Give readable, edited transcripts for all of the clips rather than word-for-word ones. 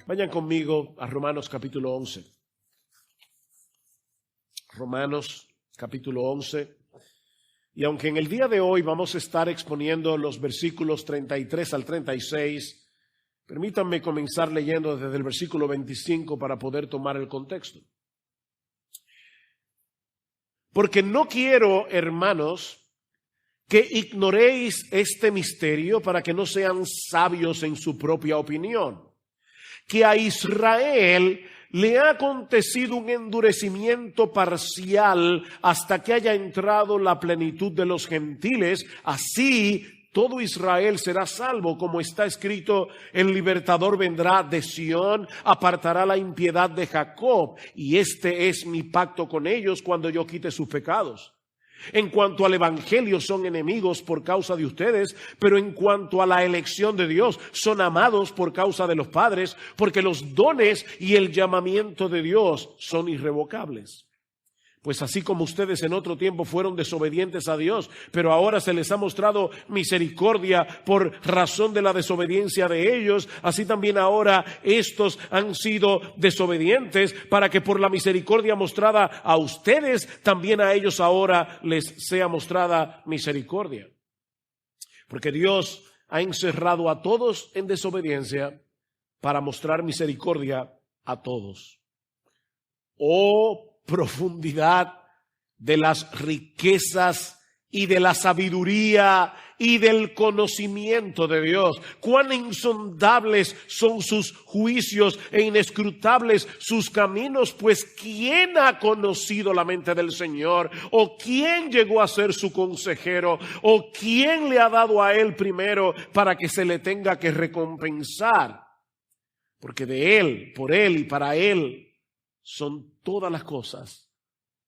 Vayan conmigo a Romanos capítulo 11. Romanos capítulo 11. Y aunque en el día de hoy vamos a estar exponiendo los versículos 33 al 36, permítanme comenzar leyendo desde el versículo 25 para poder tomar el contexto. Porque no quiero, hermanos, que ignoréis este misterio para que no sean sabios en su propia opinión, que a Israel le ha acontecido un endurecimiento parcial hasta que haya entrado la plenitud de los gentiles. Así todo Israel será salvo, como está escrito: el libertador vendrá de Sión, apartará la impiedad de Jacob, y este es mi pacto con ellos cuando yo quite sus pecados. En cuanto al evangelio, son enemigos por causa de ustedes, pero en cuanto a la elección de Dios, son amados por causa de los padres, porque los dones y el llamamiento de Dios son irrevocables. Pues así como ustedes en otro tiempo fueron desobedientes a Dios, pero ahora se les ha mostrado misericordia por razón de la desobediencia de ellos, así también ahora estos han sido desobedientes para que por la misericordia mostrada a ustedes, también a ellos ahora les sea mostrada misericordia. Porque Dios ha encerrado a todos en desobediencia para mostrar misericordia a todos. Oh, profundidad de las riquezas y de la sabiduría y del conocimiento de Dios. Cuán insondables son sus juicios e inescrutables sus caminos, pues ¿quién ha conocido la mente del Señor? ¿O quién llegó a ser su consejero? ¿O quién le ha dado a él primero para que se le tenga que recompensar? Porque de él, por él y para él son todas las cosas.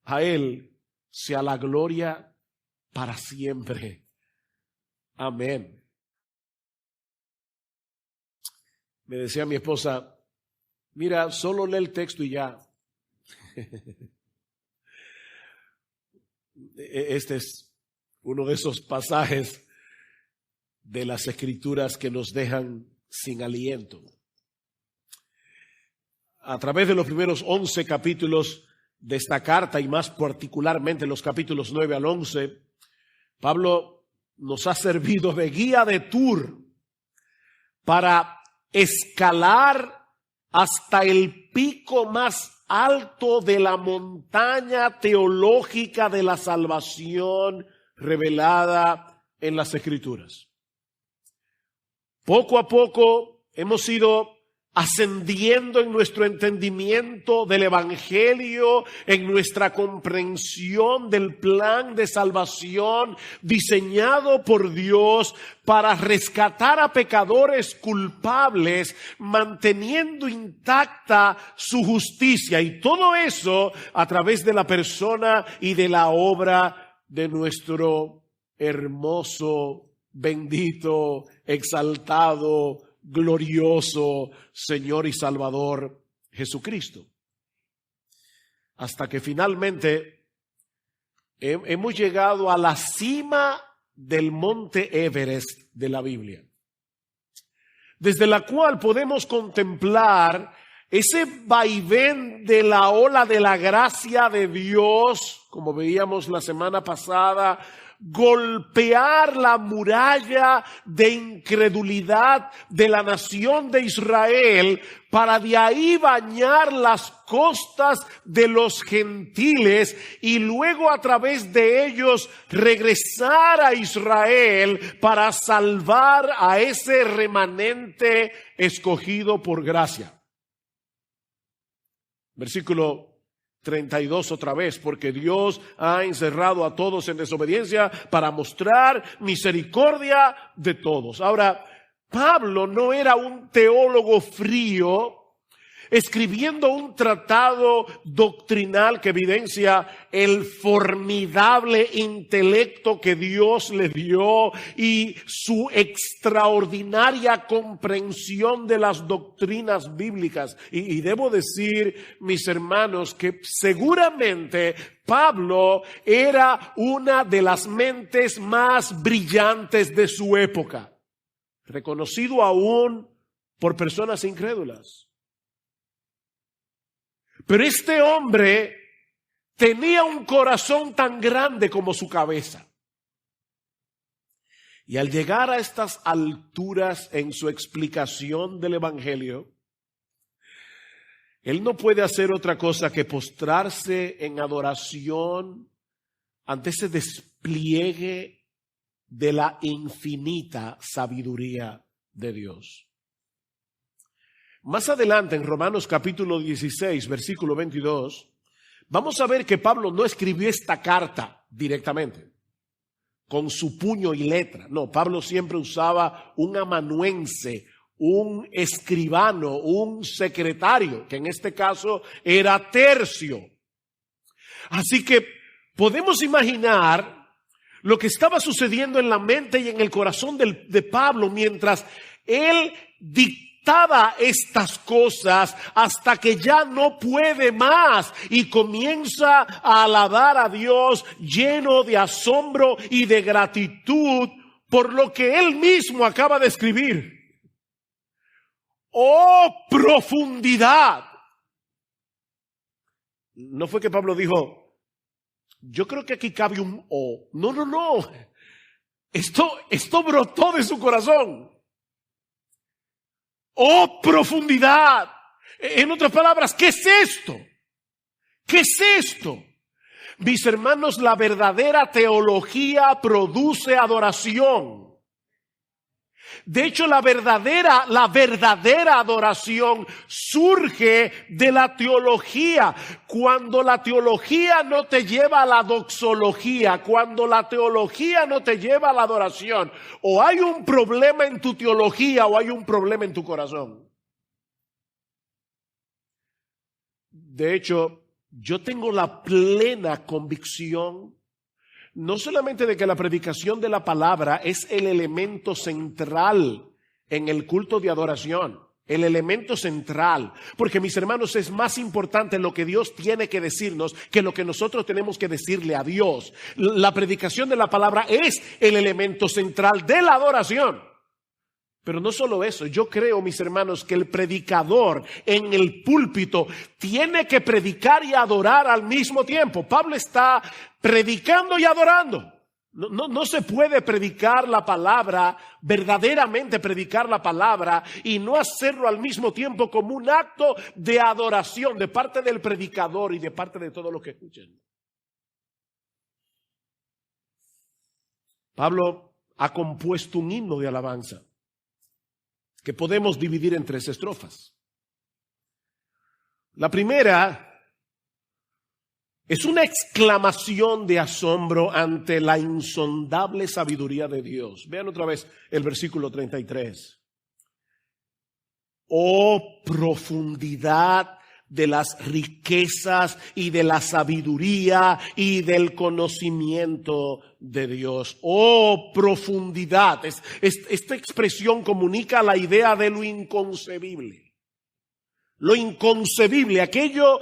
A él sea la gloria para siempre. Amén. Me decía mi esposa: mira, solo lee el texto y ya. Este es uno de esos pasajes de las Escrituras que nos dejan sin aliento. A través de los primeros 11 capítulos de esta carta, y más particularmente los capítulos 9 al 11, Pablo nos ha servido de guía de tour para escalar hasta el pico más alto de la montaña teológica de la salvación revelada en las Escrituras. Poco a poco hemos ido ascendiendo en nuestro entendimiento del evangelio, en nuestra comprensión del plan de salvación diseñado por Dios para rescatar a pecadores culpables, manteniendo intacta su justicia, y todo eso a través de la persona y de la obra de nuestro hermoso, bendito, exaltado, glorioso Señor y Salvador Jesucristo. Hasta que finalmente hemos llegado a la cima del monte Everest de la Biblia, desde la cual podemos contemplar ese vaivén de la ola de la gracia de Dios, como veíamos la semana pasada, golpear la muralla de incredulidad de la nación de Israel para de ahí bañar las costas de los gentiles y luego a través de ellos regresar a Israel para salvar a ese remanente escogido por gracia. Versículo 32 otra vez: porque Dios ha encerrado a todos en desobediencia para mostrar misericordia de todos. Ahora, Pablo no era un teólogo frío escribiendo un tratado doctrinal que evidencia el formidable intelecto que Dios le dio y su extraordinaria comprensión de las doctrinas bíblicas. Y debo decir, mis hermanos, que seguramente Pablo era una de las mentes más brillantes de su época, reconocido aún por personas incrédulas. Pero este hombre tenía un corazón tan grande como su cabeza. Y al llegar a estas alturas en su explicación del Evangelio, él no puede hacer otra cosa que postrarse en adoración ante ese despliegue de la infinita sabiduría de Dios. Más adelante, en Romanos capítulo 16, versículo 22, vamos a ver que Pablo no escribió esta carta directamente, con su puño y letra. No, Pablo siempre usaba un amanuense, un escribano, un secretario, que en este caso era Tercio. Así que podemos imaginar lo que estaba sucediendo en la mente y en el corazón de Pablo mientras él dictaba estas cosas hasta que ya no puede más y comienza a alabar a Dios lleno de asombro y de gratitud por lo que él mismo acaba de escribir. ¡Oh, profundidad! No fue que Pablo dijo, yo creo que aquí cabe un O. No, no, no. Esto brotó de su corazón. ¡Oh, profundidad! En otras palabras, ¿qué es esto? ¿Qué es esto? Mis hermanos, la verdadera teología produce adoración. De hecho, la verdadera adoración surge de la teología. Cuando la teología no te lleva a la doxología, cuando la teología no te lleva a la adoración, o hay un problema en tu teología o hay un problema en tu corazón. De hecho, yo tengo la plena convicción no solamente de que la predicación de la palabra es el elemento central en el culto de adoración, el elemento central, porque mis hermanos es más importante lo que Dios tiene que decirnos que lo que nosotros tenemos que decirle a Dios. La predicación de la palabra es el elemento central de la adoración. Pero no solo eso, yo creo, mis hermanos, que el predicador en el púlpito tiene que predicar y adorar al mismo tiempo. Pablo está predicando y adorando. No se puede predicar la palabra, verdaderamente predicar la palabra y no hacerlo al mismo tiempo como un acto de adoración de parte del predicador y de parte de todos los que escuchen. Pablo ha compuesto un himno de alabanza que podemos dividir en 3 estrofas. La primera es una exclamación de asombro ante la insondable sabiduría de Dios. Vean otra vez el versículo 33. Oh, profundidad de las riquezas y de la sabiduría y del conocimiento de Dios. Oh, profundidad. Esta expresión comunica la idea de lo inconcebible. Lo inconcebible, aquello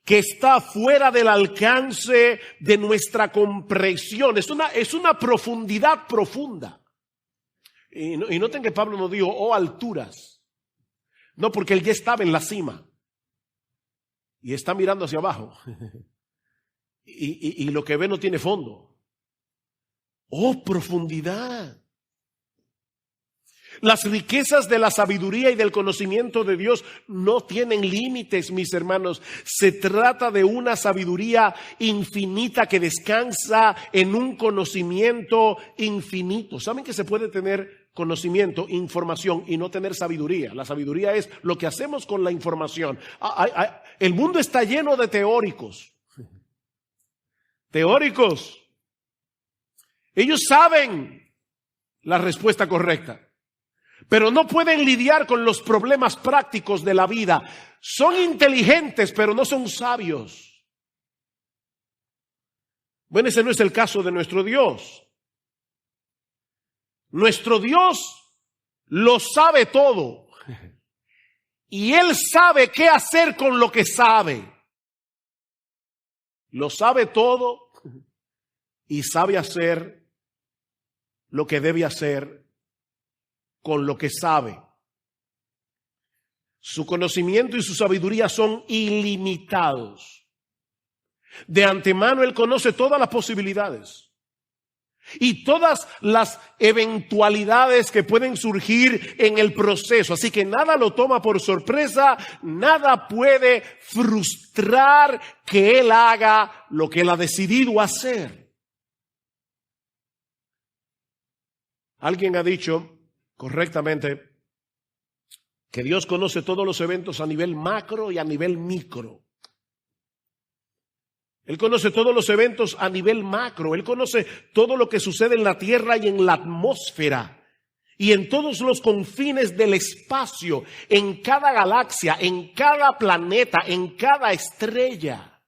que está fuera del alcance de nuestra comprensión. Es una profundidad profunda. Y noten que Pablo no dijo, oh, alturas. No, porque él ya estaba en la cima. Y está mirando hacia abajo. Y lo que ve no tiene fondo. ¡Oh, profundidad! Las riquezas de la sabiduría y del conocimiento de Dios no tienen límites, mis hermanos. Se trata de una sabiduría infinita que descansa en un conocimiento infinito. ¿Saben que se puede tener conocimiento, información y no tener sabiduría? La sabiduría es lo que hacemos con la información. El mundo está lleno de teóricos. Teóricos. Ellos saben la respuesta correcta, pero no pueden lidiar con los problemas prácticos de la vida. Son inteligentes, pero no son sabios. Bueno, ese no es el caso de nuestro Dios. Nuestro Dios lo sabe todo. Y Él sabe qué hacer con lo que sabe. Lo sabe todo y sabe hacer lo que debe hacer con lo que sabe. Su conocimiento y su sabiduría son ilimitados. De antemano Él conoce todas las posibilidades y todas las eventualidades que pueden surgir en el proceso. Así que nada lo toma por sorpresa, nada puede frustrar que Él haga lo que Él ha decidido hacer. Alguien ha dicho correctamente que Dios conoce todos los eventos a nivel macro y a nivel micro. Él conoce todos los eventos a nivel macro. Él conoce todo lo que sucede en la tierra y en la atmósfera y en todos los confines del espacio, en cada galaxia, en cada planeta, en cada estrella.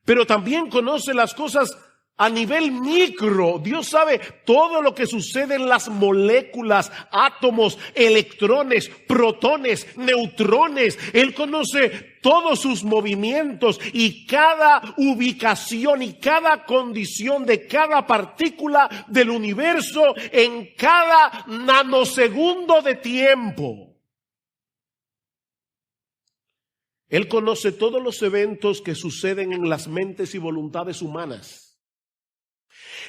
Pero también conoce las cosas a nivel micro. Dios sabe todo lo que sucede en las moléculas, átomos, electrones, protones, neutrones. Él conoce todos sus movimientos y cada ubicación y cada condición de cada partícula del universo en cada nanosegundo de tiempo. Él conoce todos los eventos que suceden en las mentes y voluntades humanas.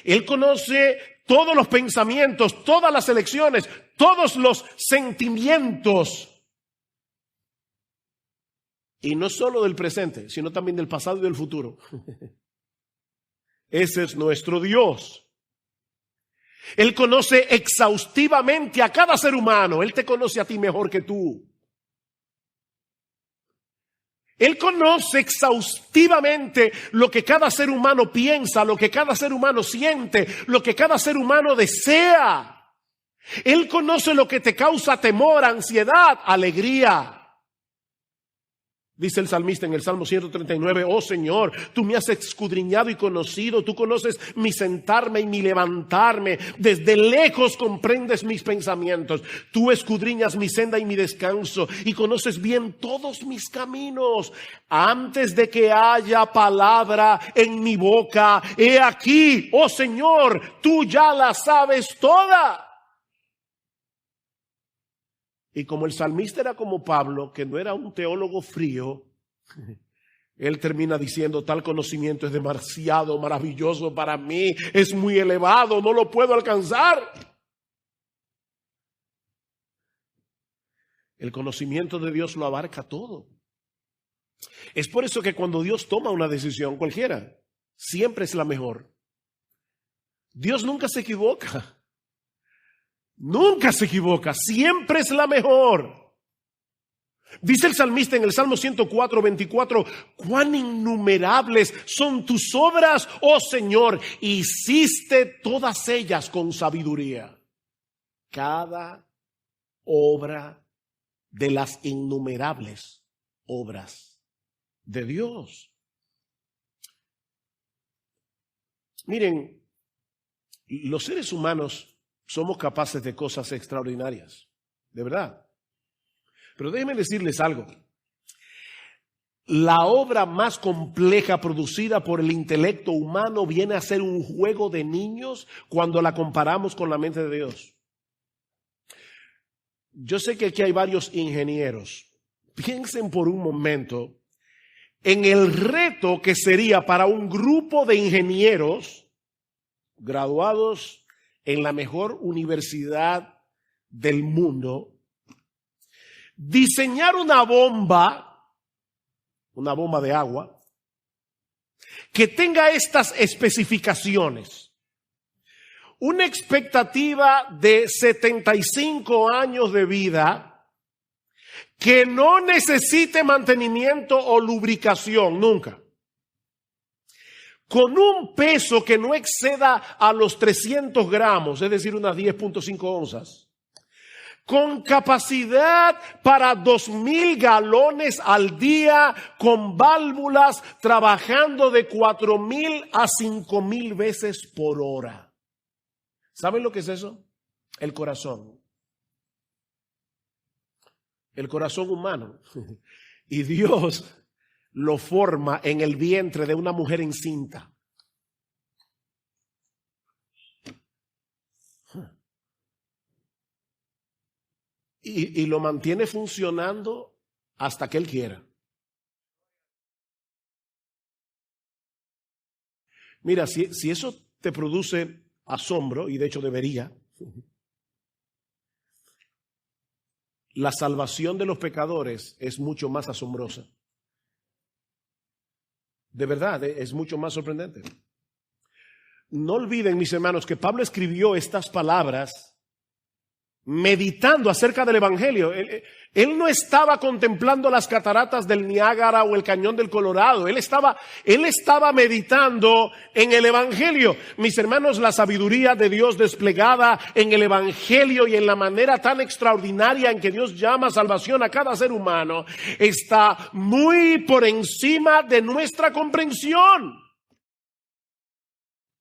Él conoce todos los pensamientos, todas las elecciones, todos los sentimientos. Y no solo del presente, sino también del pasado y del futuro. Ese es nuestro Dios. Él conoce exhaustivamente a cada ser humano. Él te conoce a ti mejor que tú. Él conoce exhaustivamente lo que cada ser humano piensa, lo que cada ser humano siente, lo que cada ser humano desea. Él conoce lo que te causa temor, ansiedad, alegría. Dice el salmista en el Salmo 139, oh Señor, tú me has escudriñado y conocido, tú conoces mi sentarme y mi levantarme, desde lejos comprendes mis pensamientos, tú escudriñas mi senda y mi descanso y conoces bien todos mis caminos. Antes de que haya palabra en mi boca, he aquí, oh Señor, tú ya la sabes toda. Y como el salmista era como Pablo, que no era un teólogo frío, él termina diciendo, tal conocimiento es demasiado maravilloso para mí, es muy elevado, no lo puedo alcanzar. El conocimiento de Dios lo abarca todo. Es por eso que cuando Dios toma una decisión, cualquiera, siempre es la mejor. Dios nunca se equivoca. Nunca se equivoca, siempre es la mejor. Dice el salmista en el Salmo 104, 24, cuán innumerables son tus obras, oh Señor, hiciste todas ellas con sabiduría. Cada obra de las innumerables obras de Dios. Miren, los seres humanos somos capaces de cosas extraordinarias, de verdad. Pero déjenme decirles algo. La obra más compleja producida por el intelecto humano viene a ser un juego de niños cuando la comparamos con la mente de Dios. Yo sé que aquí hay varios ingenieros. Piensen por un momento en el reto que sería para un grupo de ingenieros graduados en la mejor universidad del mundo, diseñar una bomba de agua, que tenga estas especificaciones. Una expectativa de 75 años de vida, que no necesite mantenimiento o lubricación nunca. Con un peso que no exceda a los 300 gramos, es decir, unas 10.5 onzas. Con capacidad para 2,000 galones al día, con válvulas trabajando de 4,000 a 5,000 veces por hora. ¿Saben lo que es eso? El corazón. El corazón humano. Y Dios lo forma en el vientre de una mujer encinta. y lo mantiene funcionando hasta que Él quiera. Mira, si eso te produce asombro, y de hecho debería, la salvación de los pecadores es mucho más asombrosa. De verdad, es mucho más sorprendente. No olviden, mis hermanos, que Pablo escribió estas palabras meditando acerca del Evangelio. Él no estaba contemplando las cataratas del Niágara o el cañón del Colorado. Él estaba meditando en el Evangelio. Mis hermanos, la sabiduría de Dios desplegada en el Evangelio y en la manera tan extraordinaria en que Dios llama salvación a cada ser humano está muy por encima de nuestra comprensión.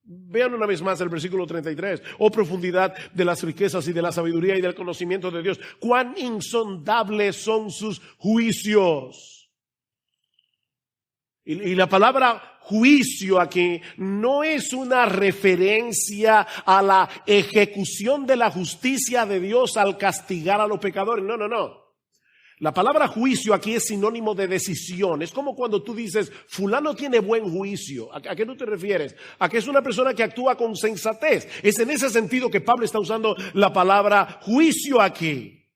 Vean una vez más el versículo 33. Oh profundidad de las riquezas y de la sabiduría y del conocimiento de Dios. Cuán insondables son sus juicios. Y la palabra juicio aquí no es una referencia a la ejecución de la justicia de Dios al castigar a los pecadores. No. La palabra juicio aquí es sinónimo de decisión. Es como cuando tú dices, fulano tiene buen juicio. ¿A qué tú te refieres? A que es una persona que actúa con sensatez. Es en ese sentido que Pablo está usando la palabra juicio aquí.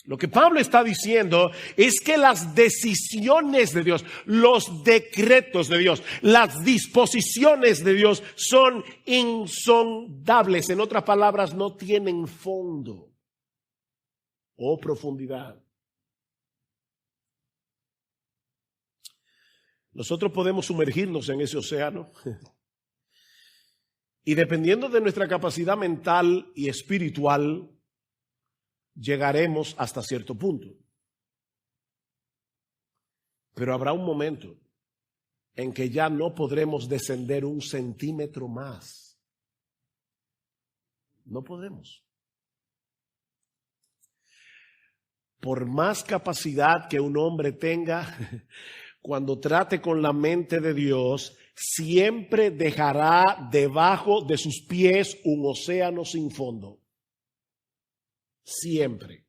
Lo que Pablo está diciendo es que las decisiones de Dios, los decretos de Dios, las disposiciones de Dios son insondables. En otras palabras, no tienen fondo o profundidad. Nosotros podemos sumergirnos en ese océano y dependiendo de nuestra capacidad mental y espiritual, llegaremos hasta cierto punto. Pero habrá un momento en que ya no podremos descender un centímetro más. No podemos. Por más capacidad que un hombre tenga, cuando trate con la mente de Dios, siempre dejará debajo de sus pies un océano sin fondo. Siempre.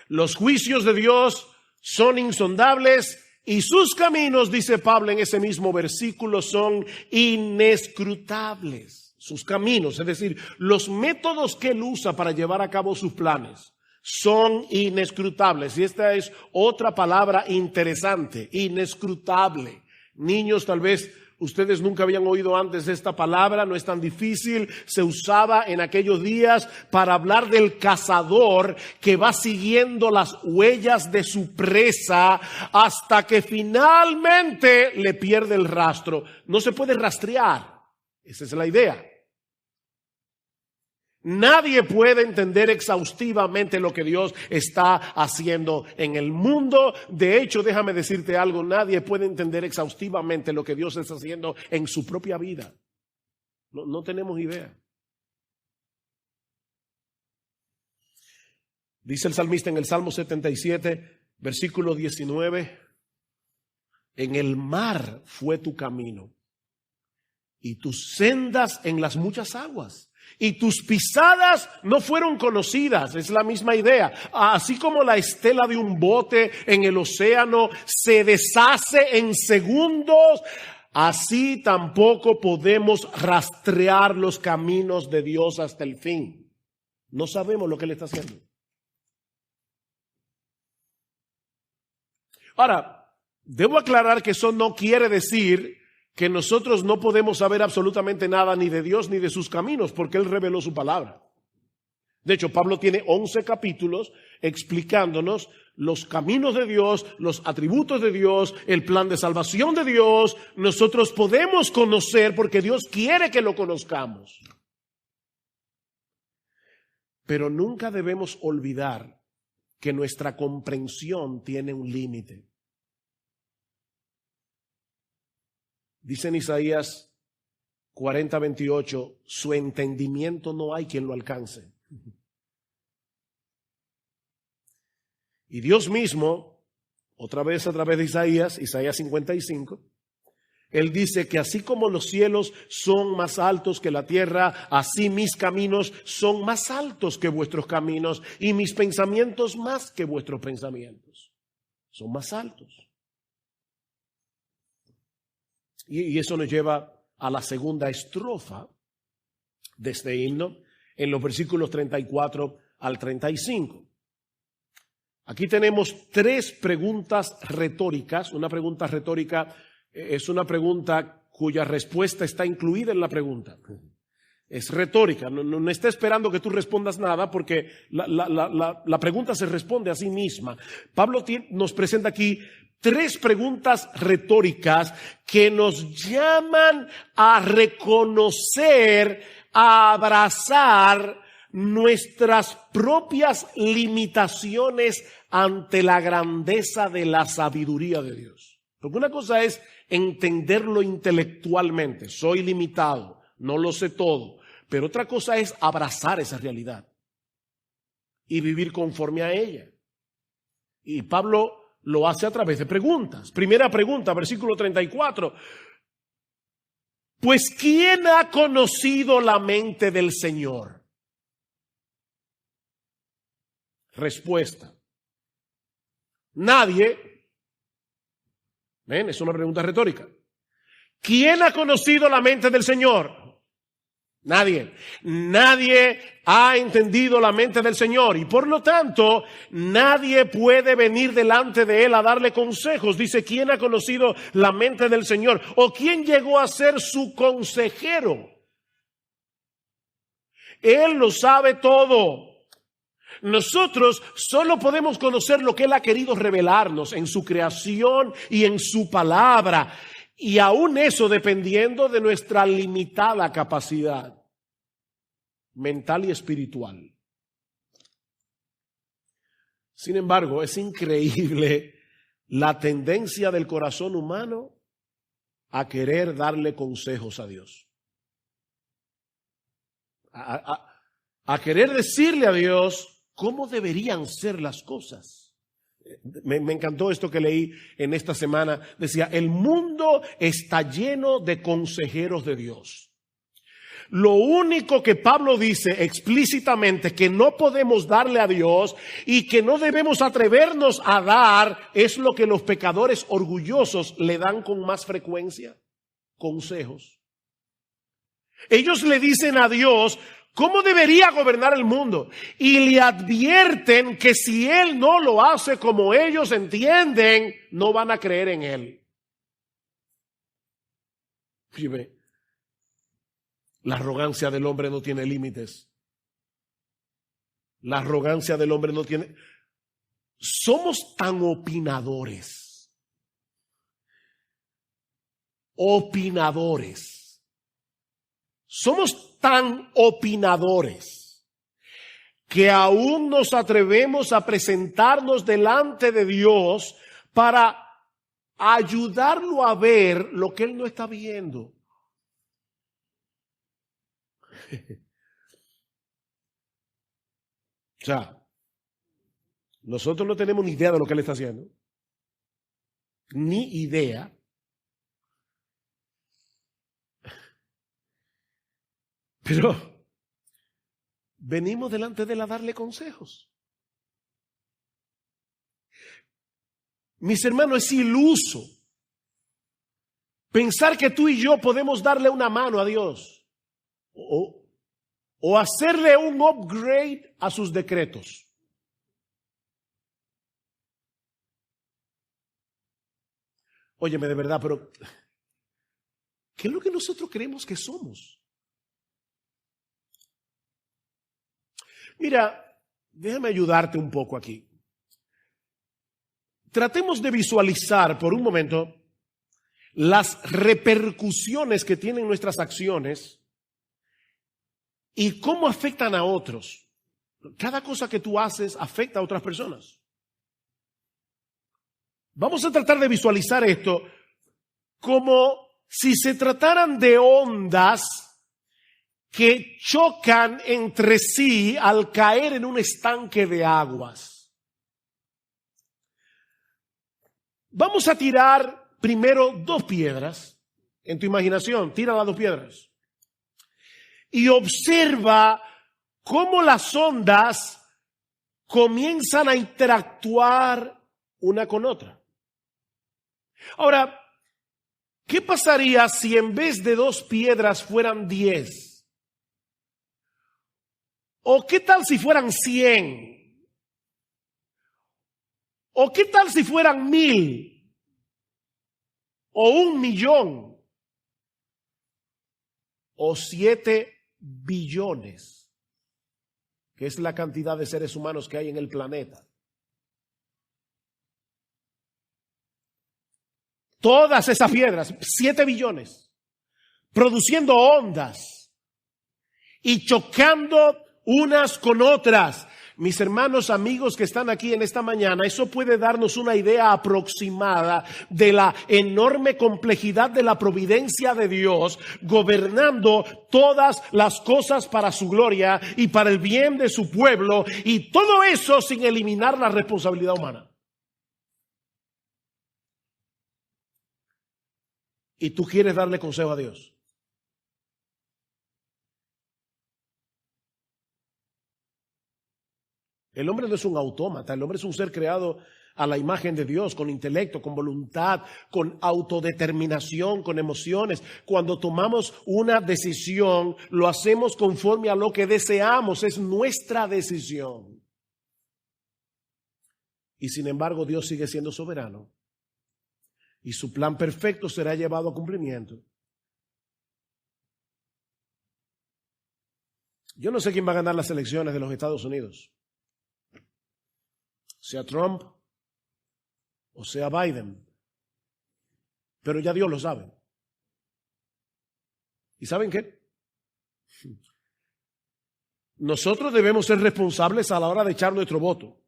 Los juicios de Dios son insondables y sus caminos, dice Pablo en ese mismo versículo, son inescrutables. Sus caminos, es decir, los métodos que Él usa para llevar a cabo sus planes, son inescrutables. Y esta es otra palabra interesante, inescrutable. Niños, tal vez ustedes nunca habían oído antes esta palabra, no es tan difícil. Se usaba en aquellos días para hablar del cazador que va siguiendo las huellas de su presa hasta que finalmente le pierde el rastro. No se puede rastrear. Esa es la idea. Nadie puede entender exhaustivamente lo que Dios está haciendo en el mundo. De hecho, déjame decirte algo, nadie puede entender exhaustivamente lo que Dios está haciendo en su propia vida. No tenemos idea. Dice el salmista en el Salmo 77, versículo 19, en el mar fue tu camino y tus sendas en las muchas aguas. Y tus pisadas no fueron conocidas, es la misma idea. Así como la estela de un bote en el océano se deshace en segundos, así tampoco podemos rastrear los caminos de Dios hasta el fin. No sabemos lo que Él está haciendo. Ahora, debo aclarar que eso no quiere decir que nosotros no podemos saber absolutamente nada ni de Dios ni de sus caminos, porque Él reveló su palabra. De hecho, Pablo tiene 11 capítulos explicándonos los caminos de Dios, los atributos de Dios, el plan de salvación de Dios. Nosotros podemos conocer porque Dios quiere que lo conozcamos. Pero nunca debemos olvidar que nuestra comprensión tiene un límite. Dice en Isaías 40:28, su entendimiento no hay quien lo alcance. Y Dios mismo, otra vez a través de Isaías 55, Él dice que así como los cielos son más altos que la tierra, así mis caminos son más altos que vuestros caminos y mis pensamientos más que vuestros pensamientos. Son más altos. Y eso nos lleva a la segunda estrofa de este himno, en los versículos 34 al 35. Aquí tenemos tres preguntas retóricas. Una pregunta retórica es una pregunta cuya respuesta está incluida en la pregunta. Es retórica, no está esperando que tú respondas nada porque la pregunta se responde a sí misma. Pablo nos presenta aquí tres preguntas retóricas que nos llaman a reconocer, a abrazar nuestras propias limitaciones ante la grandeza de la sabiduría de Dios. Porque una cosa es entenderlo intelectualmente, soy limitado, no lo sé todo, pero otra cosa es abrazar esa realidad y vivir conforme a ella. Y Pablo lo hace a través de preguntas. Primera pregunta, versículo 34. Pues ¿quién ha conocido la mente del Señor? Respuesta. Nadie. ¿Ven? Es una pregunta retórica. ¿Quién ha conocido la mente del Señor? Nadie. Nadie ha entendido la mente del Señor y por lo tanto nadie puede venir delante de Él a darle consejos. Dice, ¿quién ha conocido la mente del Señor? ¿O quién llegó a ser su consejero? Él lo sabe todo. Nosotros solo podemos conocer lo que Él ha querido revelarnos en su creación y en su palabra. Y aún eso dependiendo de nuestra limitada capacidad mental y espiritual. Sin embargo, es increíble la tendencia del corazón humano a querer darle consejos a Dios. A querer decirle a Dios cómo deberían ser las cosas. Me encantó esto que leí en esta semana. Decía, el mundo está lleno de consejeros de Dios. Lo único que Pablo dice explícitamente que no podemos darle a Dios y que no debemos atrevernos a dar es lo que los pecadores orgullosos le dan con más frecuencia, consejos. Ellos le dicen a Dios cómo debería gobernar el mundo y le advierten que si Él no lo hace como ellos entienden, no van a creer en Él. Fíjate. La arrogancia del hombre no tiene límites. La arrogancia del hombre no tiene... Somos tan opinadores. Opinadores. Somos tan opinadores que aún nos atrevemos a presentarnos delante de Dios para ayudarlo a ver lo que Él no está viendo. O sea, nosotros no tenemos ni idea de lo que Él está haciendo. Ni idea. Pero venimos delante de Él a darle consejos. Mis hermanos, es iluso pensar que tú y yo podemos darle una mano a Dios. O hacerle un upgrade a sus decretos. Óyeme, de verdad, pero ¿qué es lo que nosotros creemos que somos? Mira, déjame ayudarte un poco aquí. Tratemos de visualizar por un momento las repercusiones que tienen nuestras acciones y cómo afectan a otros. Cada cosa que tú haces afecta a otras personas. Vamos a tratar de visualizar esto como si se trataran de ondas que chocan entre sí al caer en un estanque de aguas. Vamos a tirar primero dos piedras en tu imaginación, tira las 2 piedras y observa cómo las ondas comienzan a interactuar una con otra. Ahora, ¿qué pasaría si en vez de 2 piedras fueran 10? ¿O qué tal si fueran 100? ¿O qué tal si fueran 1000? ¿O 1,000,000? ¿O 7 billones? Que es la cantidad de seres humanos que hay en el planeta. Todas esas piedras, 7 billones, produciendo ondas y chocando unas con otras. Mis hermanos, amigos que están aquí en esta mañana, eso puede darnos una idea aproximada de la enorme complejidad de la providencia de Dios, gobernando todas las cosas para su gloria y para el bien de su pueblo, y todo eso sin eliminar la responsabilidad humana. Y tú quieres darle consejo a Dios. El hombre no es un autómata, el hombre es un ser creado a la imagen de Dios, con intelecto, con voluntad, con autodeterminación, con emociones. Cuando tomamos una decisión, lo hacemos conforme a lo que deseamos, es nuestra decisión. Y sin embargo, Dios sigue siendo soberano. Y su plan perfecto será llevado a cumplimiento. Yo no sé quién va a ganar las elecciones de los Estados Unidos. Sea Trump o sea Biden. Pero ya Dios lo sabe. ¿Y saben qué? Nosotros debemos ser responsables a la hora de echar nuestro voto.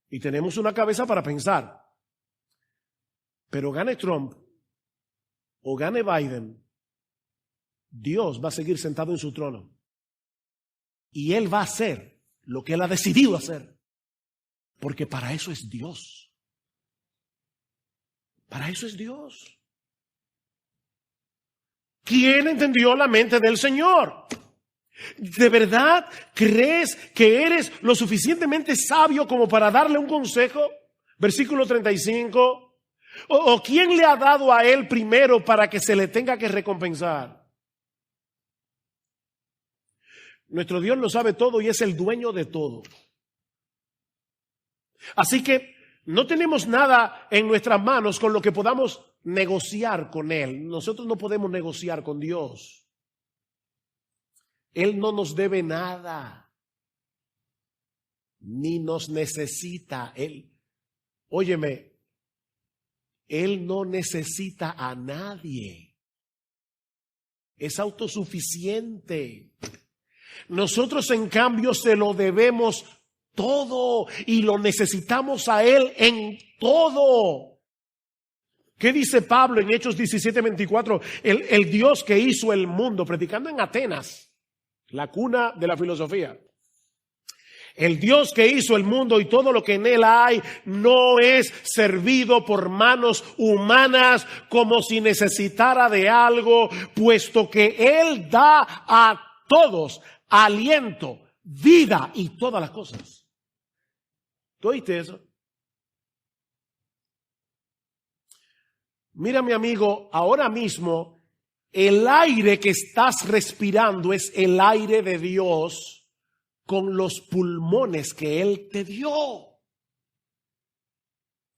Y tenemos una cabeza para pensar. Pero gane Trump o gane Biden, Dios va a seguir sentado en su trono. Y Él va a hacer lo que Él ha decidido hacer. Porque para eso es Dios. Para eso es Dios. ¿Quién entendió la mente del Señor? ¿De verdad crees que eres lo suficientemente sabio como para darle un consejo? Versículo 35. ¿O quién le ha dado a él primero para que se le tenga que recompensar? Nuestro Dios lo sabe todo y es el dueño de todo. Así que no tenemos nada en nuestras manos con lo que podamos negociar con Él. Nosotros no podemos negociar con Dios. Él no nos debe nada, ni nos necesita. Óyeme, Él no necesita a nadie. Es autosuficiente. Nosotros, en cambio, se lo debemos todo y lo necesitamos a Él en todo. ¿Qué dice Pablo en Hechos 17:24? El Dios que hizo el mundo, predicando en Atenas, la cuna de la filosofía. El Dios que hizo el mundo y todo lo que en él hay no es servido por manos humanas como si necesitara de algo, puesto que Él da a todos aliento, vida y todas las cosas. ¿Tú oíste eso? Mira, mi amigo, ahora mismo el aire que estás respirando es el aire de Dios con los pulmones que Él te dio.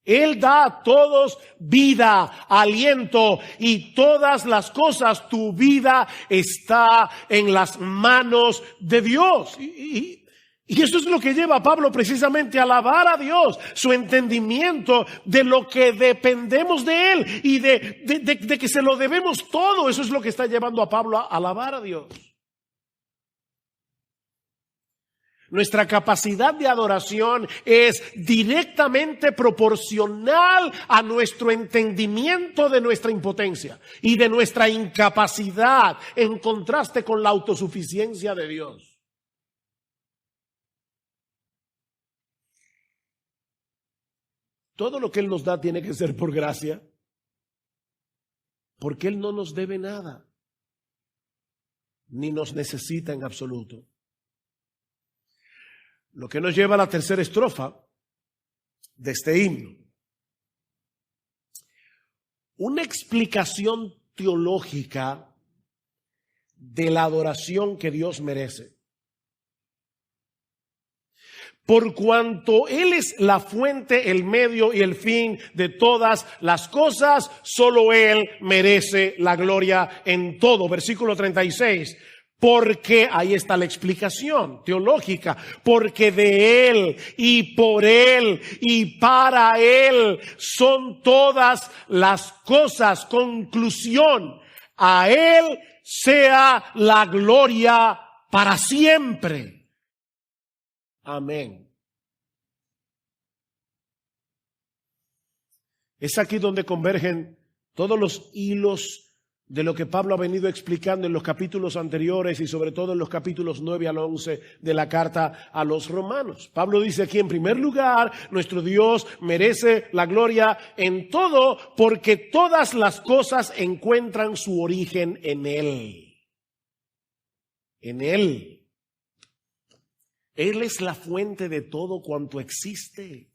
Él da a todos vida, aliento y todas las cosas. Tu vida está en las manos de Dios. Y eso es lo que lleva a Pablo precisamente a alabar a Dios, su entendimiento de lo que dependemos de Él y de que se lo debemos todo. Eso es lo que está llevando a Pablo a alabar a Dios. Nuestra capacidad de adoración es directamente proporcional a nuestro entendimiento de nuestra impotencia y de nuestra incapacidad en contraste con la autosuficiencia de Dios. Todo lo que Él nos da tiene que ser por gracia, Porque Él no nos debe nada, ni nos necesita en absoluto. Lo que nos lleva a la tercera estrofa de este himno. Una explicación teológica de la adoración que Dios merece. Por cuanto Él es la fuente, el medio y el fin de todas las cosas, solo Él merece la gloria en todo. Versículo 36. Porque, ahí está la explicación teológica, porque de Él y por Él y para Él son todas las cosas. Conclusión, a Él sea la gloria para siempre. Amén. Es aquí donde convergen todos los hilos de lo que Pablo ha venido explicando en los capítulos anteriores y sobre todo en los capítulos 9 al 11 de la carta a los romanos. Pablo dice aquí, en primer lugar, nuestro Dios merece la gloria en todo porque todas las cosas encuentran su origen en Él. En Él. Él es la fuente de todo cuanto existe.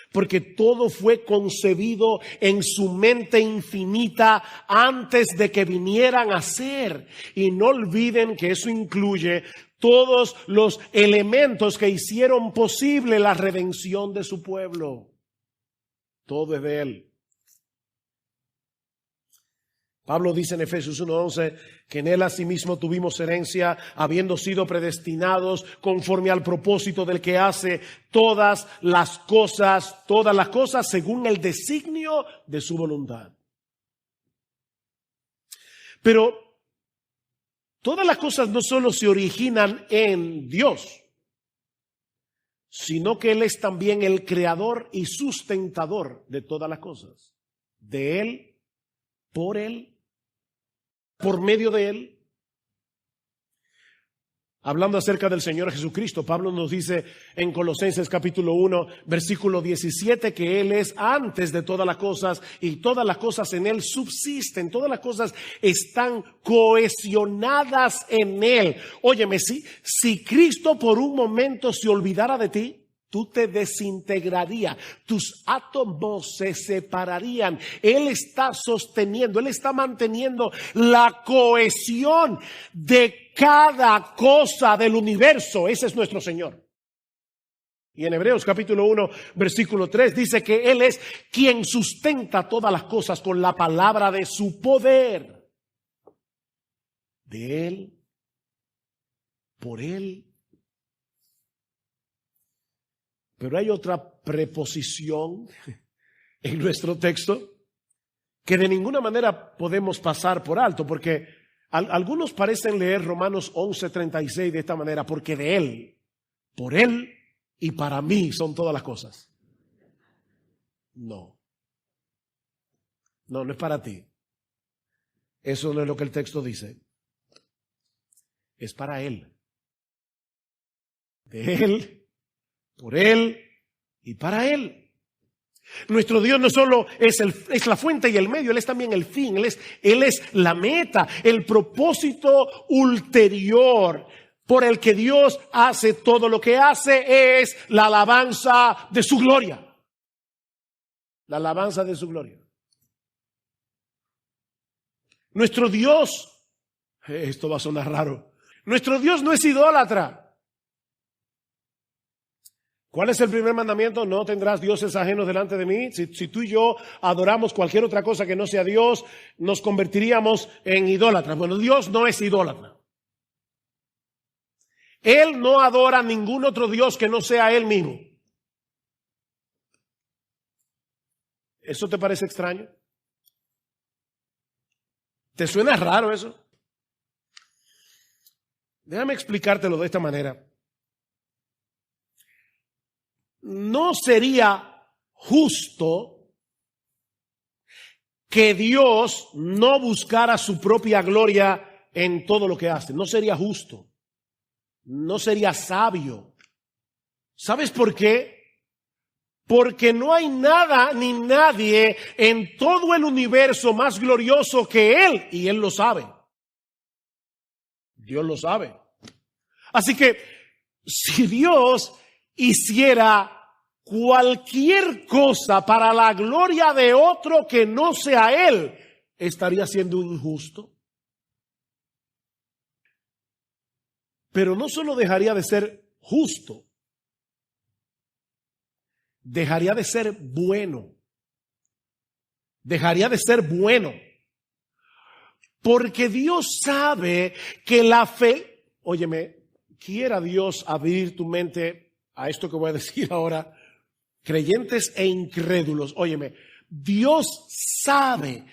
Porque todo fue concebido en su mente infinita antes de que vinieran a ser. Y no olviden que eso incluye todos los elementos que hicieron posible la redención de su pueblo. Todo es de Él. Pablo dice en Efesios 1:11 que en Él asimismo tuvimos herencia, habiendo sido predestinados conforme al propósito del que hace todas las cosas según el designio de su voluntad. Pero todas las cosas no solo se originan en Dios, sino que Él es también el creador y sustentador de todas las cosas. De Él, por medio de Él. Hablando acerca del Señor Jesucristo, Pablo nos dice en Colosenses capítulo 1, versículo 17, que Él es antes de todas las cosas y todas las cosas en Él subsisten, todas las cosas están cohesionadas en Él. Óyeme, si Cristo por un momento se olvidara de ti, tú te desintegrarías, tus átomos se separarían. Él está sosteniendo, Él está manteniendo la cohesión de cada cosa del universo. Ese es nuestro Señor. Y en Hebreos capítulo 1, versículo 3 dice que Él es quien sustenta todas las cosas con la palabra de su poder. De Él, por Él. Pero hay otra preposición en nuestro texto que de ninguna manera podemos pasar por alto, porque algunos parecen leer Romanos 11:36 de esta manera, porque de Él, por Él y para mí son todas las cosas. No es para ti. Eso no es lo que el texto dice. Es para Él. De Él, por Él y para Él. Nuestro Dios no solo es la fuente y el medio, Él es también el fin, Él es la meta, el propósito ulterior por el que Dios hace todo lo que hace es la alabanza de su gloria. La alabanza de su gloria. Nuestro Dios, esto va a sonar raro, nuestro Dios no es idólatra. ¿Cuál es el primer mandamiento? No tendrás dioses ajenos delante de mí. Si tú y yo adoramos cualquier otra cosa que no sea Dios, nos convertiríamos en idólatras. Bueno, Dios no es idólatra. Él no adora a ningún otro Dios que no sea Él mismo. ¿Eso te parece extraño? ¿Te suena raro eso? Déjame explicártelo de esta manera. No sería justo que Dios no buscara su propia gloria en todo lo que hace. No sería justo. No sería sabio. ¿Sabes por qué? Porque no hay nada ni nadie en todo el universo más glorioso que Él. Y Él lo sabe. Dios lo sabe. Así que si Dios hiciera cualquier cosa para la gloria de otro que no sea Él, estaría siendo injusto. Pero no solo dejaría de ser justo, dejaría de ser bueno. Dejaría de ser bueno. Porque Dios sabe que la fe... Óyeme, quiera Dios abrir tu mente a esto que voy a decir ahora. Creyentes e incrédulos, óyeme, Dios sabe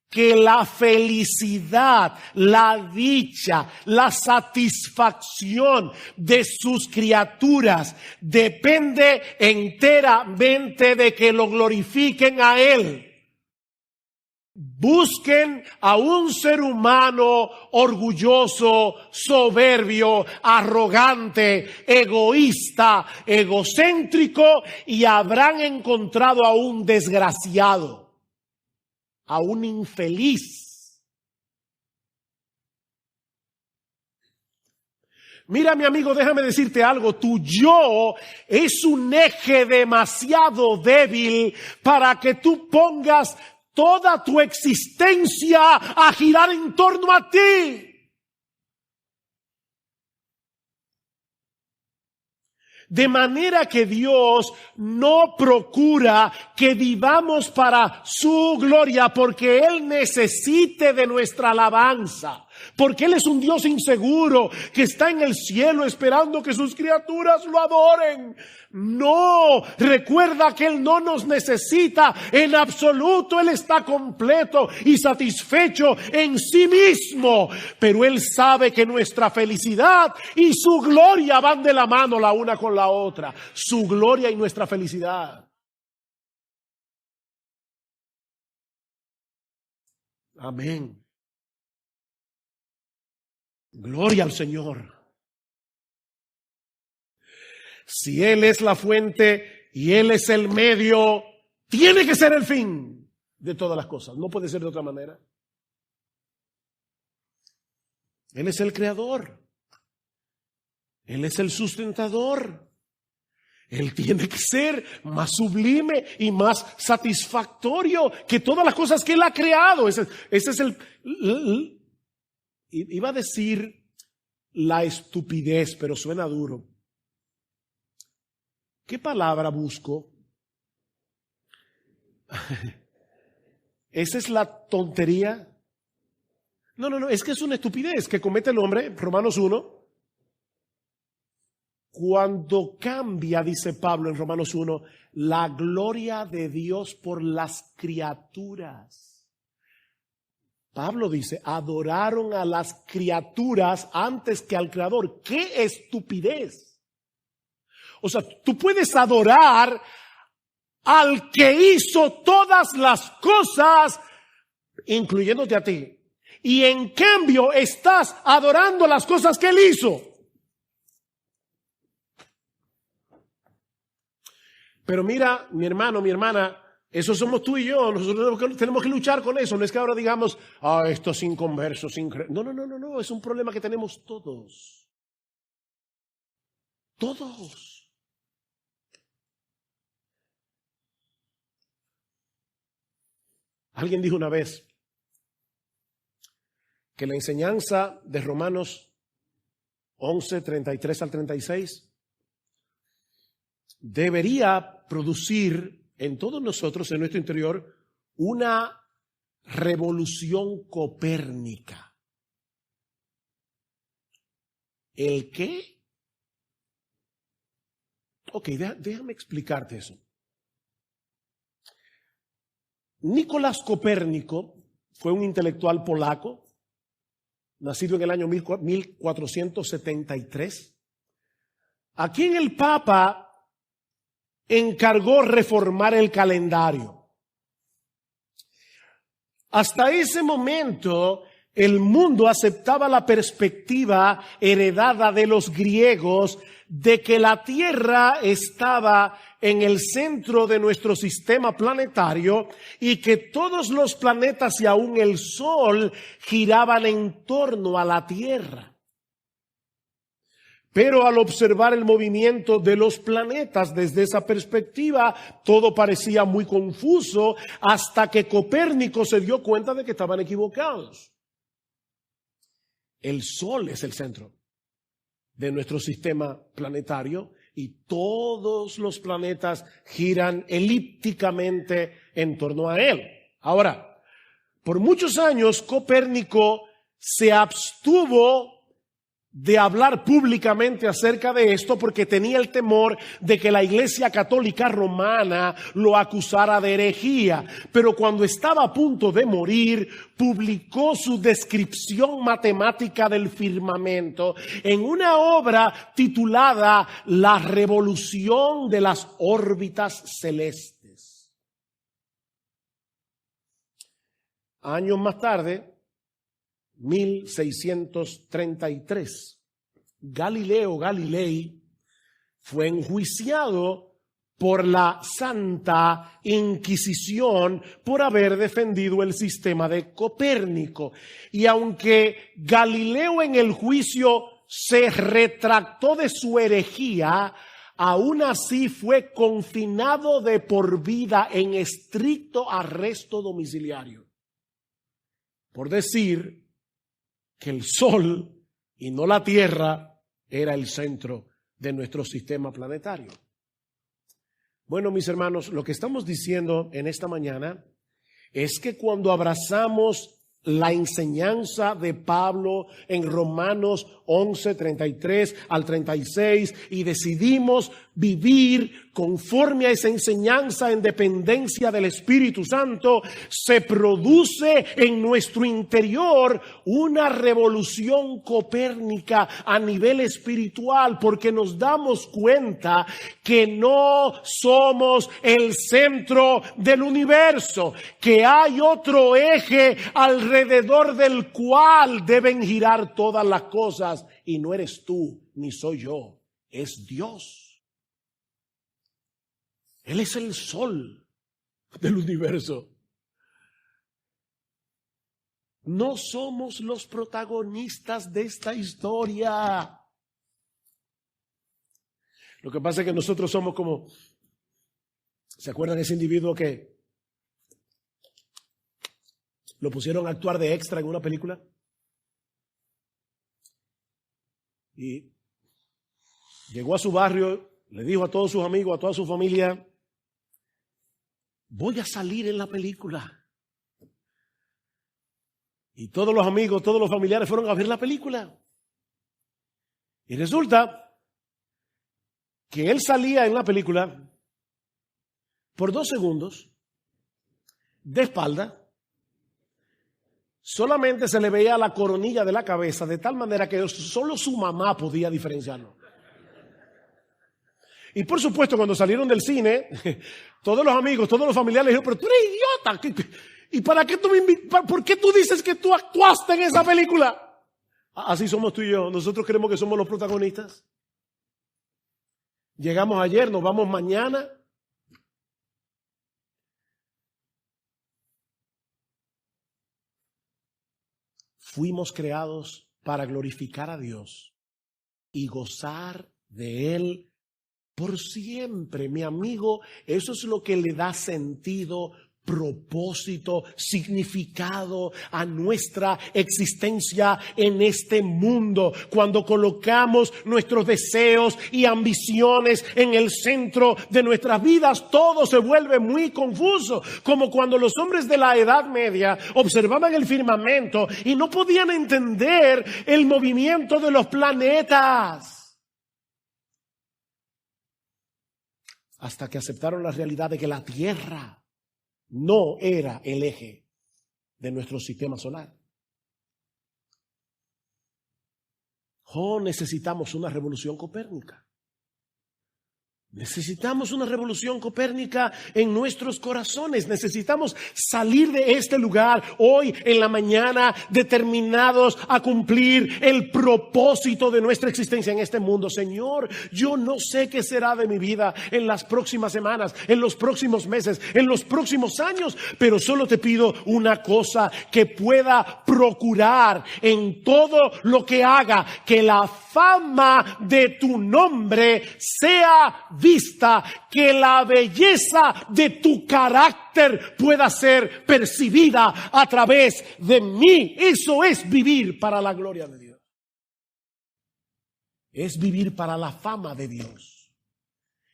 que la felicidad, la dicha, la satisfacción de sus criaturas depende enteramente de que lo glorifiquen a Él. Busquen a un ser humano orgulloso, soberbio, arrogante, egoísta, egocéntrico y habrán encontrado a un desgraciado, a un infeliz. Mira, mi amigo, déjame decirte algo. Tu yo es un eje demasiado débil para que tú pongas toda tu existencia a girar en torno a ti. De manera que Dios no procura que vivamos para su gloria porque Él necesite de nuestra alabanza. Porque Él es un Dios inseguro que está en el cielo esperando que sus criaturas lo adoren. No, recuerda que Él no nos necesita en absoluto. Él está completo y satisfecho en sí mismo. Pero Él sabe que nuestra felicidad y su gloria van de la mano la una con la otra. Su gloria y nuestra felicidad. Amén. Gloria al Señor. Si Él es la fuente y Él es el medio, tiene que ser el fin de todas las cosas. No puede ser de otra manera. Él es el creador. Él es el sustentador. Él tiene que ser más sublime y más satisfactorio que todas las cosas que Él ha creado. Ese es iba a decir la estupidez, pero suena duro. ¿Qué palabra busco? ¿Esa es la tontería? No, es que es una estupidez que comete el hombre, Romanos 1. Cuando cambia, dice Pablo en Romanos 1, la gloria de Dios por las criaturas. Pablo dice, adoraron a las criaturas antes que al Creador. ¡Qué estupidez! O sea, tú puedes adorar al que hizo todas las cosas, incluyéndote a ti. Y en cambio estás adorando las cosas que Él hizo. Pero mira, mi hermano, mi hermana, eso somos tú y yo. Nosotros tenemos que luchar con eso. No es que ahora digamos, estos inconversos, no. Es un problema que tenemos todos. Todos. Alguien dijo una vez que la enseñanza de Romanos 11, 33 al 36 debería producir en todos nosotros, en nuestro interior, una revolución copérnica. ¿El qué? Ok, déjame explicarte eso. Nicolás Copérnico fue un intelectual polaco, nacido en el año 1473, a quien el Papa encargó reformar el calendario. Hasta ese momento, el mundo aceptaba la perspectiva heredada de los griegos de que la Tierra estaba en el centro de nuestro sistema planetario y que todos los planetas y aún el Sol giraban en torno a la Tierra. Pero al observar el movimiento de los planetas desde esa perspectiva, todo parecía muy confuso hasta que Copérnico se dio cuenta de que estaban equivocados. El Sol es el centro de nuestro sistema planetario y todos los planetas giran elípticamente en torno a él. Ahora, por muchos años Copérnico se abstuvo de hablar públicamente acerca de esto porque tenía el temor de que la Iglesia Católica Romana lo acusara de herejía. Pero cuando estaba a punto de morir, publicó su descripción matemática del firmamento en una obra titulada La revolución de las órbitas celestes. Años más tarde, 1633, Galileo Galilei fue enjuiciado por la Santa Inquisición por haber defendido el sistema de Copérnico. Y aunque Galileo en el juicio se retractó de su herejía, aún así fue confinado de por vida en estricto arresto domiciliario por decir que el Sol y no la Tierra era el centro de nuestro sistema planetario. Bueno, mis hermanos, lo que estamos diciendo en esta mañana es que cuando abrazamos la enseñanza de Pablo en Romanos 11, 33 al 36 y decidimos vivir conforme a esa enseñanza en dependencia del Espíritu Santo, se produce en nuestro interior una revolución copérnica a nivel espiritual, porque nos damos cuenta que no somos el centro del universo, que hay otro eje alrededor del cual deben girar todas las cosas, y no eres tú ni soy yo, es Dios. Él es el sol del universo. No somos los protagonistas de esta historia. Lo que pasa es que nosotros somos como, ¿se acuerdan de ese individuo que lo pusieron a actuar de extra en una película? Y llegó a su barrio, le dijo a todos sus amigos, a toda su familia: voy a salir en la película. Y todos los amigos, todos los familiares fueron a ver la película. Y resulta que él salía en la película por 2 segundos, de espalda. Solamente se le veía la coronilla de la cabeza, de tal manera que solo su mamá podía diferenciarlo. Y por supuesto, cuando salieron del cine, todos los amigos, todos los familiares dijeron: pero tú eres idiota. ¿Y para qué por qué tú dices que tú actuaste en esa película? Así somos tú y yo. Nosotros creemos que somos los protagonistas. Llegamos ayer, nos vamos mañana. Fuimos creados para glorificar a Dios y gozar de Él por siempre, mi amigo. Eso es lo que le da sentido, propósito, significado a nuestra existencia en este mundo. Cuando colocamos nuestros deseos y ambiciones en el centro de nuestras vidas, todo se vuelve muy confuso. Como cuando los hombres de la Edad Media observaban el firmamento y no podían entender el movimiento de los planetas, hasta que aceptaron la realidad de que la Tierra no era el eje de nuestro sistema solar. Necesitamos una revolución copérnica. Necesitamos una revolución copérnica en nuestros corazones. Necesitamos salir de este lugar hoy en la mañana determinados a cumplir el propósito de nuestra existencia en este mundo. Señor, yo no sé qué será de mi vida en las próximas semanas, en los próximos meses, en los próximos años, pero solo te pido una cosa: que pueda procurar en todo lo que haga que la fama de tu nombre sea vista, que la belleza de tu carácter pueda ser percibida a través de mí. Eso es vivir para la gloria de Dios. Es vivir para la fama de Dios.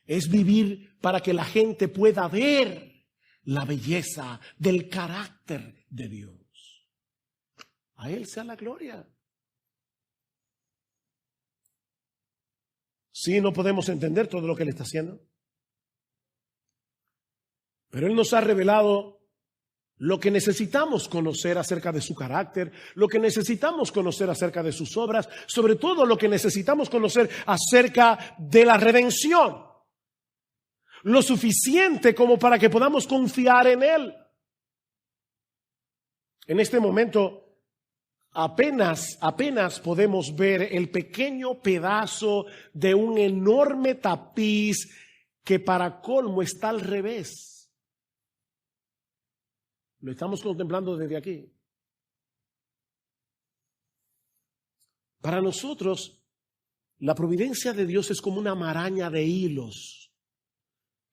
Es vivir para que la gente pueda ver la belleza del carácter de Dios. A Él sea la gloria. Sí, no podemos entender todo lo que Él está haciendo, pero Él nos ha revelado lo que necesitamos conocer acerca de su carácter, lo que necesitamos conocer acerca de sus obras, sobre todo lo que necesitamos conocer acerca de la redención, lo suficiente como para que podamos confiar en Él. En este momento apenas podemos ver el pequeño pedazo de un enorme tapiz que para colmo está al revés. Lo estamos contemplando desde aquí. Para nosotros, la providencia de Dios es como una maraña de hilos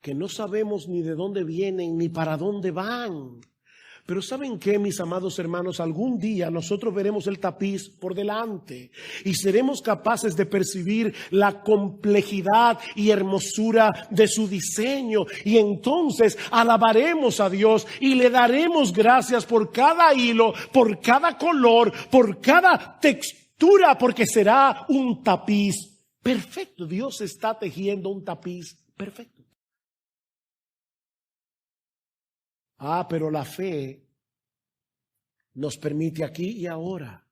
que no sabemos ni de dónde vienen ni para dónde van. Pero ¿saben qué, mis amados hermanos? Algún día nosotros veremos el tapiz por delante y seremos capaces de percibir la complejidad y hermosura de su diseño. Y entonces alabaremos a Dios y le daremos gracias por cada hilo, por cada color, por cada textura, porque será un tapiz perfecto. Dios está tejiendo un tapiz perfecto. Pero la fe nos permite aquí y ahora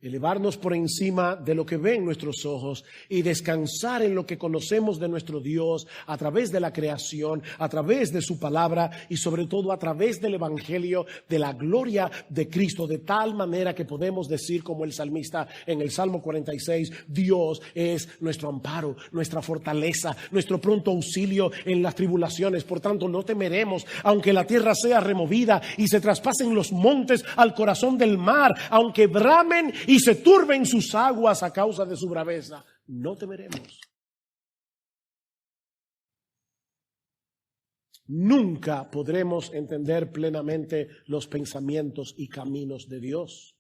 elevarnos por encima de lo que ven nuestros ojos y descansar en lo que conocemos de nuestro Dios a través de la creación, a través de su palabra y sobre todo a través del evangelio de la gloria de Cristo, de tal manera que podemos decir como el salmista en el Salmo 46, Dios es nuestro amparo, nuestra fortaleza, nuestro pronto auxilio en las tribulaciones. Por tanto, no temeremos, aunque la tierra sea removida y se traspasen los montes al corazón del mar, aunque bramen y se turben sus aguas a causa de su braveza, no temeremos. Nunca podremos entender plenamente los pensamientos y caminos de Dios,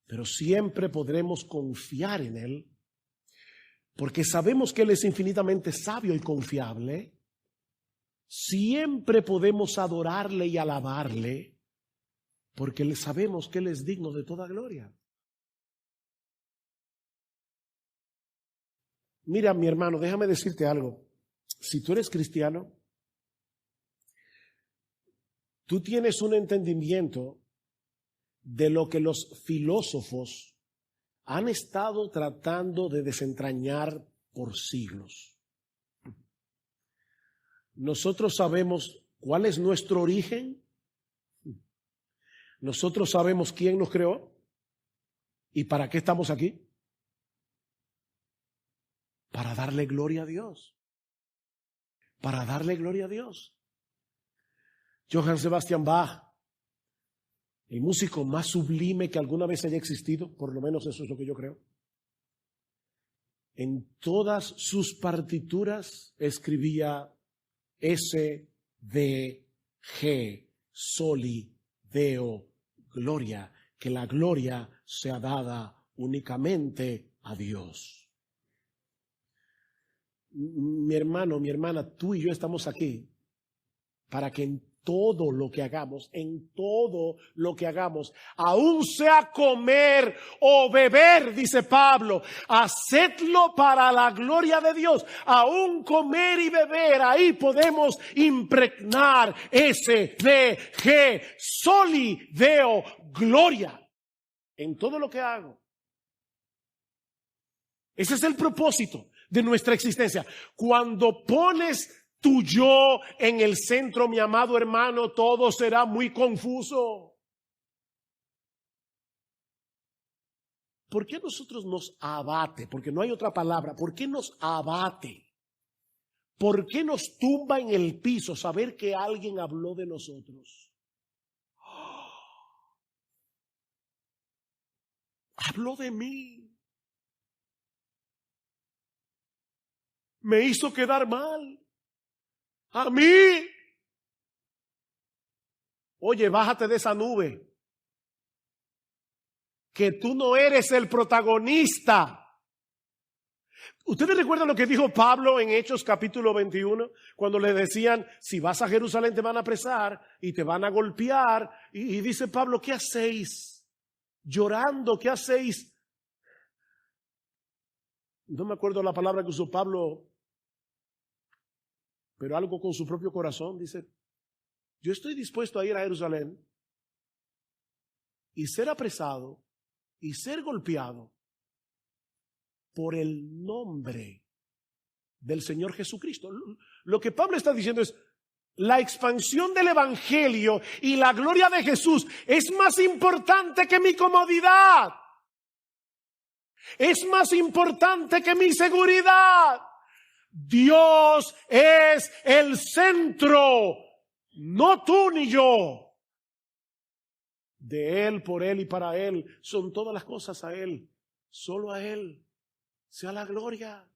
pero siempre podremos confiar en Él, porque sabemos que Él es infinitamente sabio y confiable. Siempre podemos adorarle y alabarle, porque sabemos que Él es digno de toda gloria. Mira, mi hermano, déjame decirte algo. Si tú eres cristiano, tú tienes un entendimiento de lo que los filósofos han estado tratando de desentrañar por siglos. Nosotros sabemos cuál es nuestro origen. Nosotros sabemos quién nos creó y para qué estamos aquí. Para darle gloria a Dios. Para darle gloria a Dios. Johann Sebastian Bach, el músico más sublime que alguna vez haya existido, por lo menos eso es lo que yo creo. En todas sus partituras escribía S, D, G, Soli, Deo, gloria, que la gloria sea dada únicamente a Dios. Mi hermano, mi hermana, tú y yo estamos aquí para que en todo lo que hagamos, aún sea comer o beber, dice Pablo, hacedlo para la gloria de Dios. Aún comer y beber, ahí podemos impregnar ese de G, soli, deo, gloria, en todo lo que hago. Ese es el propósito de nuestra existencia. Cuando pones tu yo en el centro, mi amado hermano, todo será muy confuso. ¿Por qué nosotros nos abate? Porque no hay otra palabra. ¿Por qué nos abate? ¿Por qué nos tumba en el piso saber que alguien habló de nosotros? Habló de mí. Me hizo quedar mal. A mí. Oye, bájate de esa nube. Que tú no eres el protagonista. ¿Ustedes recuerdan lo que dijo Pablo en Hechos capítulo 21? Cuando le decían, si vas a Jerusalén te van a apresar y te van a golpear. Y dice Pablo, ¿qué hacéis? Llorando, ¿qué hacéis? No me acuerdo la palabra que usó Pablo, pero algo con su propio corazón. Dice, yo estoy dispuesto a ir a Jerusalén y ser apresado y ser golpeado por el nombre del Señor Jesucristo. Lo que Pablo está diciendo es, la expansión del evangelio y la gloria de Jesús es más importante que mi comodidad. Es más importante que mi seguridad. Dios es el centro, no tú ni yo. De Él, por Él y para Él son todas las cosas a Él. Solo a Él sea la gloria.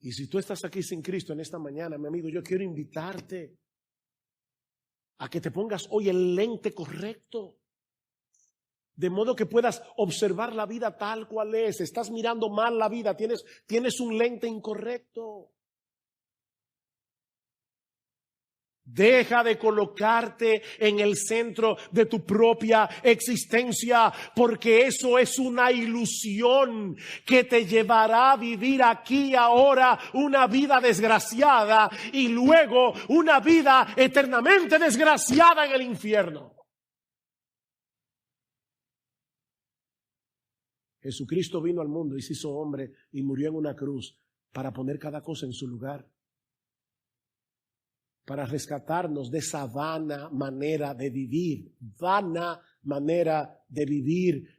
Y si tú estás aquí sin Cristo en esta mañana, mi amigo, yo quiero invitarte a que te pongas hoy el lente correcto, de modo que puedas observar la vida tal cual es. Estás mirando mal la vida, tienes un lente incorrecto. Deja de colocarte en el centro de tu propia existencia, porque eso es una ilusión que te llevará a vivir aquí y ahora una vida desgraciada y luego una vida eternamente desgraciada en el infierno. Jesucristo vino al mundo y se hizo hombre y murió en una cruz para poner cada cosa en su lugar, para rescatarnos de esa vana manera de vivir,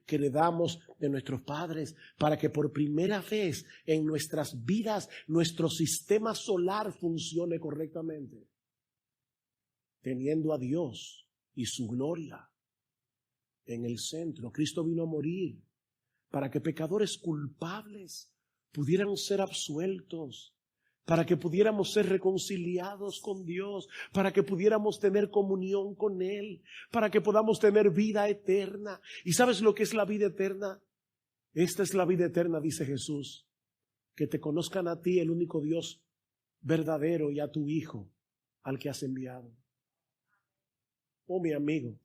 que heredamos de nuestros padres, para que por primera vez en nuestras vidas nuestro sistema solar funcione correctamente, teniendo a Dios y su gloria en el centro. Cristo vino a morir para que pecadores culpables pudieran ser absueltos, para que pudiéramos ser reconciliados con Dios, para que pudiéramos tener comunión con Él, para que podamos tener vida eterna. ¿Y sabes lo que es la vida eterna? Esta es la vida eterna, dice Jesús, que te conozcan a ti, el único Dios verdadero, y a tu Hijo, al que has enviado. Oh mi amigo,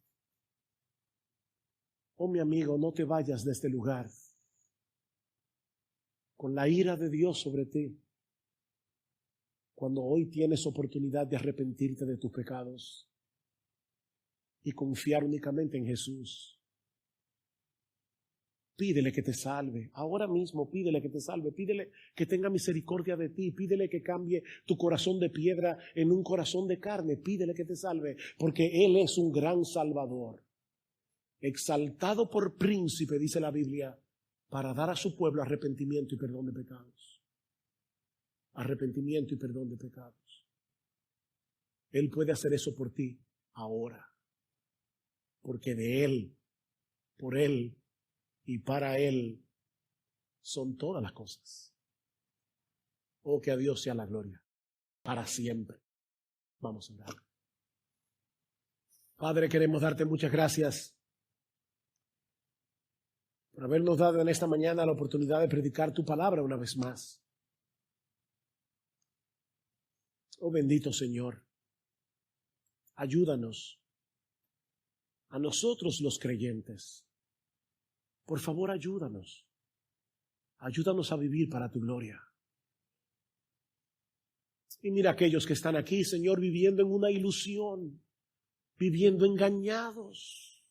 no te vayas de este lugar con la ira de Dios sobre ti, cuando hoy tienes oportunidad de arrepentirte de tus pecados y confiar únicamente en Jesús. Pídele que te salve. Ahora mismo pídele que te salve. Pídele que tenga misericordia de ti. Pídele que cambie tu corazón de piedra en un corazón de carne. Pídele que te salve, porque Él es un gran Salvador, exaltado por príncipe, dice la Biblia, para dar a su pueblo arrepentimiento y perdón de pecados. Arrepentimiento y perdón de pecados. Él puede hacer eso por ti ahora, porque de Él, por Él y para Él son todas las cosas. Oh, que a Dios sea la gloria para siempre. Vamos a orar. Padre, queremos darte muchas gracias por habernos dado en esta mañana la oportunidad de predicar tu palabra una vez más. Oh bendito Señor, ayúdanos a nosotros los creyentes. Por favor, ayúdanos. Ayúdanos a vivir para tu gloria. Y mira aquellos que están aquí, Señor, viviendo en una ilusión, viviendo engañados.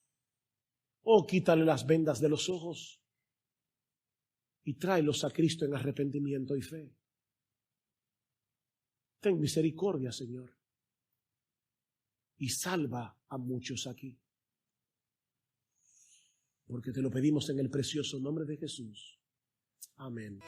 Oh, quítale las vendas de los ojos. y tráelos a Cristo en arrepentimiento y fe. Ten misericordia, Señor, y salva a muchos aquí. Porque te lo pedimos en el precioso nombre de Jesús. Amén.